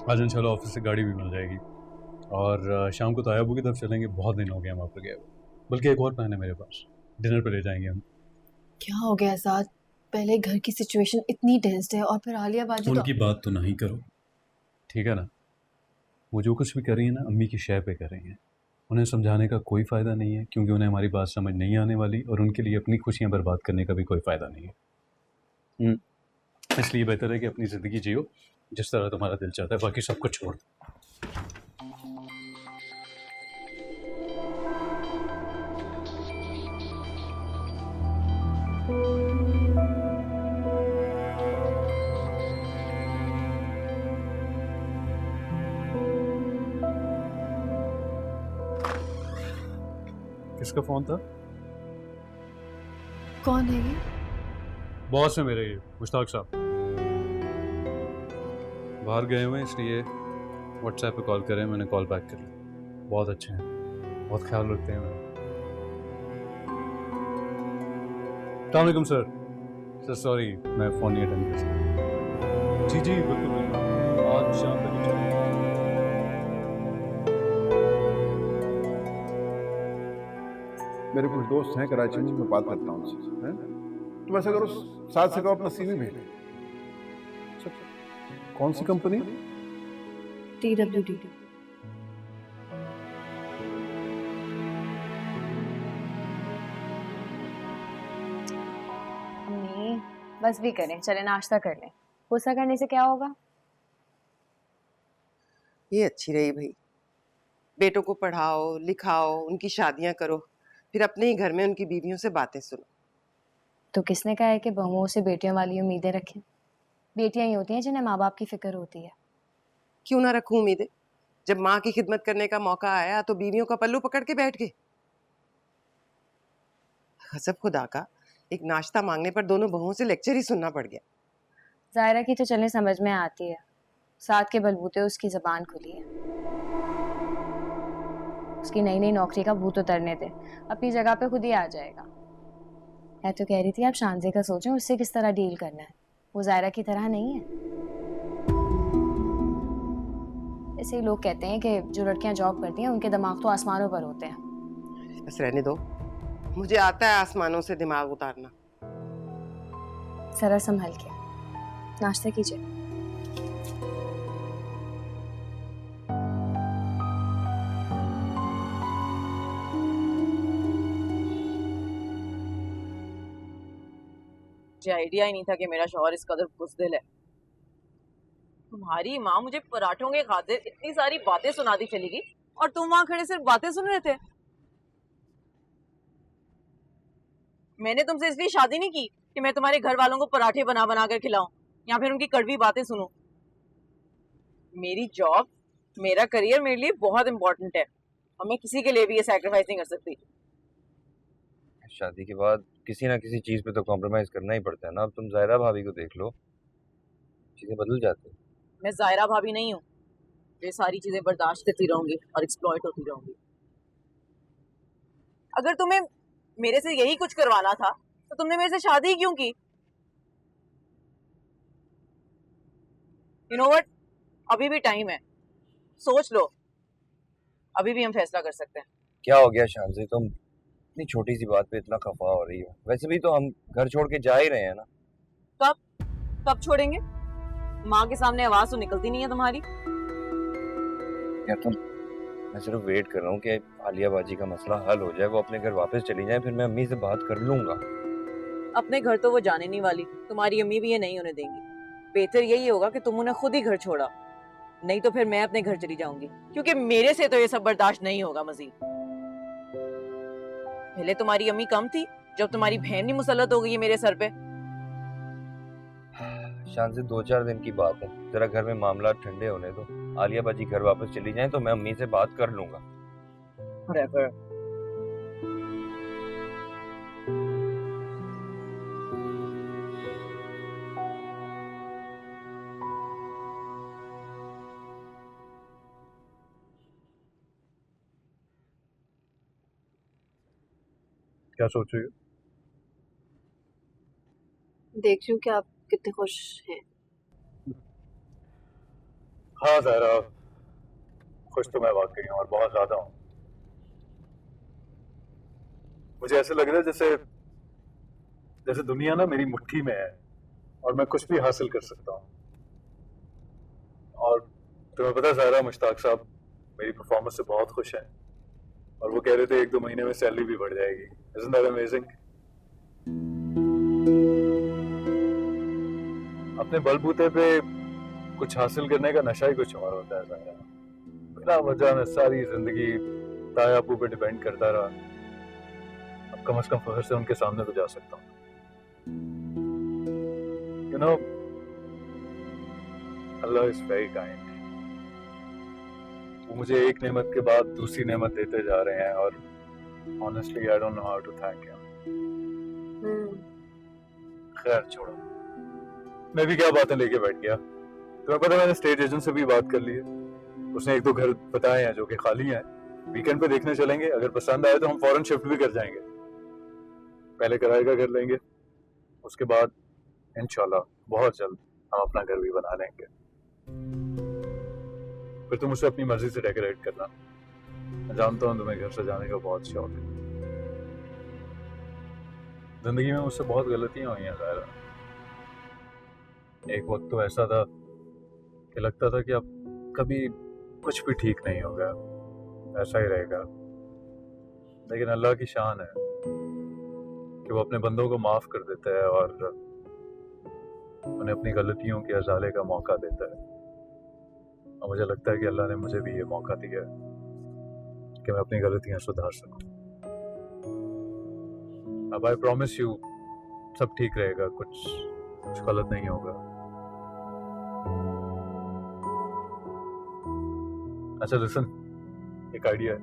आज इंशाल्लाह ऑफिस से गाड़ी भी मिल जाएगी और शाम को तायाबू की तरफ चलेंगे। बहुत दिन हो गए हम वहाँ पर गए हुए। बल्कि एक और प्लान है मेरे पास, डिनर पे ले जाएंगे हम। क्या हो गया आजाद? पहले घर की सिचुएशन इतनी टेंस्ड है और फिर आलिया बाजी तो। उनकी बात तो नहीं करो, ठीक है ना। वो जो कुछ भी कर रही है ना, अम्मी की शय पे कर रही हैं। उन्हें समझाने का कोई फ़ायदा नहीं है, क्योंकि उन्हें हमारी बात समझ नहीं आने वाली और उनके लिए अपनी खुशियाँ बर्बाद करने का भी कोई फ़ायदा नहीं है। इसलिए बेहतर है कि अपनी ज़िंदगी जियो जिस तरह तुम्हारा दिल चाहता है, बाकी सब कुछ छोड़ दो। किसका फ़ोन था? कौन है ये? बॉस है मेरे, ये मुश्ताक साहब। बाहर गए हुए हैं, इसलिए व्हाट्सएप पे कॉल करें, मैंने कॉल बैक कर लिया। बहुत अच्छे हैं, बहुत ख्याल रखते हैं मेरा। अस्सलाम वालेकुम सर। सर सॉरी, मैं फ़ोन नहीं अटेंड कर सकता। जी जी बिल्कुल बिल्कुल, आज शाम तक इंशाल्लाह। मेरे कुछ दोस्त हैं कराची में, मैं बात करता हूँ उनसे। हैं? तुम ऐसा करो, साथ से कहो अपना सीवी भेज। अच्छा, कौन सी कंपनी? TWD। अम्मी बस भी करें, चले नाश्ता कर लें। गुस्सा करने से क्या होगा? ये अच्छी रही भाई। बेटों को पढ़ाओ लिखाओ, उनकी शादियां करो, फिर अपने ही घर में उनकी बीवियों से बातें सुनो। तो किसने कहा है कि बहुओं से बेटियों वाली उम्मीदें रखें? बेटियां ही होती हैं जिन्हें माँ बाप की फिक्र होती है। क्यों ना रखूं उम्मीदें? जब माँ की खिदमत करने का मौका आया तो बीवियों का पल्लू पकड़ के बैठ गए। गजब खुदा का, एक नाश्ता मांगने पर दोनों बहुओं से लेक्चर ही सुनना पड़ गया। जायरा की तो चलने समझ में आती है, साथ के बलबूते उसकी जबान खुली है। उसकी नई नई नौकरी का भूत उतरने दे, अपनी जगह पे खुद ही आ जाएगा। मैं तो कह रही थी आप शानजे का सोचें, उससे किस तरह डील करना है। वो जायरा की तरह नहीं है। ऐसे ही लोग कहते हैं कि जो लड़कियां जॉब करती हैं उनके दिमाग तो आसमानों पर होते हैं। बस रहने दो, मुझे आता है आसमानों से दिमाग उतारना। जरा संभल के नाश्ता कीजिए। मुझे आइडिया ही नहीं था कि मेरा शौहर इस कदर बुज़दिल है। तुम्हारी माँ मुझे पराठों के खातिर इतनी सारी बातें सुनाती चली गई और तुम वहां खड़े सिर्फ बातें सुन रहे थे। मैंने तुमसे इसलिए शादी नहीं की कि मैं तुम्हारे घर वालों को पराठे बना बना कर खिलाऊं या फिर उनकी कड़वी बातें सुनूं। मेरी जॉब, मेरा करियर मेरे लिए बहुत इंपॉर्टेंट है और मैं किसी के लिए भी ये सैक्रिफाइस नहीं कर सकती। शादी के बाद किसी ना किसी चीज पे तो कॉम्प्रोमाइज करना ही पड़ता है ना। अब तुम जायरा भाभी को देख लो, चीजें बदल जाती हैं। मैं जायरा भाभी नहीं हूँ ये सारी चीजें बर्दाश्त करती रहूंगी और एक्सप्लॉइट होती रहूंगी। अगर तुम्हें मेरे से यही कुछ करवाना था तो तुमने मेरे से शादी क्यों की? यू नो व्हाट, अभी भी टाइम है, सोच लो, अभी भी हम फैसला कर सकते हैं। क्या हो गया शानजी, तुम इतनी छोटी सी बात पे इतना खफा हो रही हो? वैसे भी तो हम घर छोड़ के जा ही रहे हैं ना। कब कब छोड़ेंगे? माँ के सामने आवाज तो निकलती नहीं है तुम्हारी। यार तुम, मैं सिर्फ वेट कर रहा हूँ कि आलिया बाजी का मसला हल हो जाए, वो अपने घर वापस चली जाए, फिर मैं अम्मी से बात कर लूंगा। अपने घर तो वो जाने नहीं वाली, तुम्हारी अम्मी भी ये नहीं होने देंगी। बेहतर यही होगा कि तुम उन्हें खुद ही घर छोड़ा, नहीं तो फिर मैं अपने घर चली जाऊंगी, क्योंकि मेरे से तो ये सब बर्दाश्त नहीं होगा मजीद। पहले तुम्हारी अम्मी कम थी, जब तुम्हारी बहन ही मुसल्लत हो गई है मेरे सर पे। शानजी 2-4 दिन की बात है, जरा घर में मामला ठंडे होने दो। आलिया बाजी घर वापस चली जाए तो मैं अम्मी से बात कर लूंगा। Whatever. क्या सोच रही हो? देख रही हूँ कि आप कितने खुश हैं। हाँ ज़ाहिरा, खुश तो मैं वाकई हूँ और बहुत ज़्यादा हूँ। मुझे ऐसे लग रहा है जैसे जैसे दुनिया ना मेरी मुट्ठी में है और मैं कुछ भी हासिल कर सकता हूँ। और तुम्हें पता है ज़ाहिरा, मुश्ताक साहब मेरी परफॉर्मेंस से बहुत खुश हैं और वो कह रहे थे 1-2 महीने में सैलरी भी बढ़ जाएगी। Isn't that amazing? अपने बलबूते पे कुछ हासिल करने का नशा ही कुछ और होता है ज़ाहिरा। बिना वजह मैं सारी जिंदगी ताया अबू पे डिपेंड करता रहा। अब कम से कम फखर से उनके सामने तो जा सकता हूँ। You know, Allah is very kind. वो मुझे एक नेमत के बाद दूसरी नेमत देते जा रहे हैं और honestly I don't know how to thank him. खैर छोड़ो, मैं भी क्या बातें लेके बैठ गया। तुम्हें पता है मैंने स्टेट एजेंट से भी बात कर ली है। उसने 1-2 घर बताए हैं जो कि खाली हैं। वीकेंड पे देखने चलेंगे, अगर पसंद आए तो हम फौरन शिफ्ट भी कर जाएंगे। पहले किराए का घर लेंगे, उसके बाद इंशाल्लाह बहुत जल्द हम अपना घर भी बना लेंगे। फिर तुम उसे अपनी मर्जी से डेकोरेट करना। मैं जानता हूँ तुम्हें घर सजाने का बहुत शौक है। जिंदगी में मुझसे बहुत गलतियां हुई हैं ज़ाहिरा। एक वक्त तो ऐसा था कि लगता था कि अब कभी कुछ भी ठीक नहीं होगा, ऐसा ही रहेगा। लेकिन अल्लाह की शान है कि वो अपने बंदों को माफ़ कर देता है और उन्हें अपनी गलतियों के अजाले का मौका देता है। और मुझे लगता है कि अल्लाह ने मुझे भी ये मौका दिया है कि मैं अपनी गलतियां सुधार सकूं। अब आई प्रॉमिस यू सब ठीक रहेगा, कुछ गलत नहीं होगा। अच्छा लिसन, एक आइडिया है।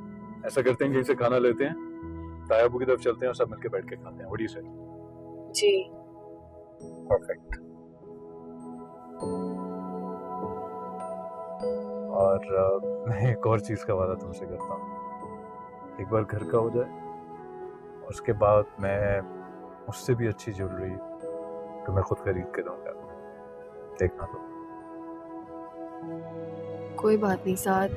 ऐसा करते हैं कि इसे खाना लेते हैं, तायाबू की तरफ चलते हैं और सब मिलके बैठ के खाते हैं। व्हाट डू यू से? जी। परफेक्ट। और मैं एक और चीज़ का वादा तुमसे करता हूँ। एक बार घर का हो जाए, उसके बाद मैं उससे भी अच्छी ज्वेलरी तो मैं खुद खरीद के दूंगा। देखना तो। कोई बात नहीं साद,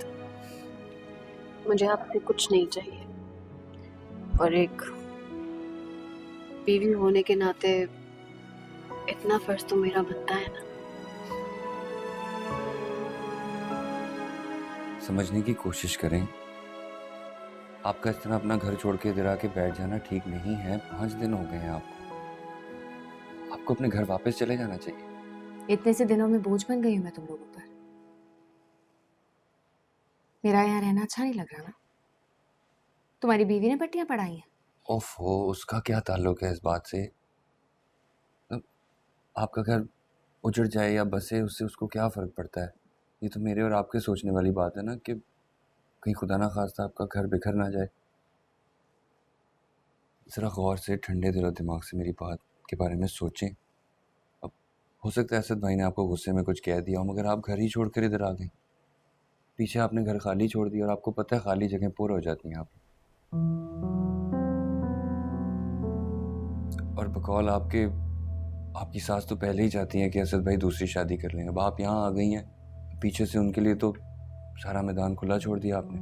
मुझे आपसे कुछ नहीं चाहिए और एक बीवी होने के नाते इतना फर्ज तो मेरा बनता है ना। समझने की कोशिश करें। आपका इस तरह अपना घर छोड़ के इधर आके बैठ जाना ठीक नहीं है। 5 दिन हो गए हैं आपको अपने घर वापस चले जाना चाहिए। इतने से दिनों में बोझ बन गई हूँ मैं तुम लोगों पर। मेरा यहाँ रहना अच्छा नहीं लग रहा ना? तुम्हारी बीवी ने पट्टियां पढ़ाई हैं। ओफो, उसका क्या ताल्लुक है इस बात से? आपका घर उजड़ जाए या बसे, उससे उसको क्या फ़र्क पड़ता है? ये तो मेरे और आपके सोचने वाली बात है ना कि कहीं खुदा ना खास्ता आपका घर बिखर ना जाए। ज़रा गौर से, ठंडे दिलो दिमाग से मेरी बात के बारे में सोचें। अब हो सकता है असद भाई ने आपको गुस्से में कुछ कह दिया हो, मगर आप घर ही छोड़ कर इधर आ गए। पीछे आपने घर खाली छोड़ दिया और आपको पता है खाली जगह पूरा हो जाती हैं आप। और बकौल आपकी सास तो पहले ही चाहती हैं कि असद भाई दूसरी शादी कर लें। अब आप यहाँ आ गई हैं, पीछे से उनके लिए तो सारा मैदान खुला छोड़ दिया आपने।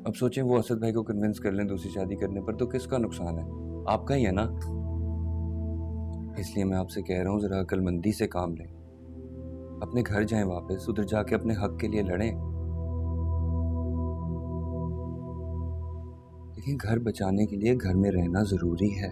अब सोचें वो असद भाई को कन्विंस कर लें दूसरी शादी करने पर, तो किसका नुकसान है? आपका ही है ना। इसलिए मैं आपसे कह रहा हूँ ज़रा अक्लमंदी से काम लें। अपने घर जाएं वापस, उधर जाके अपने हक के लिए लड़ें। लेकिन घर बचाने के लिए घर में रहना ज़रूरी है।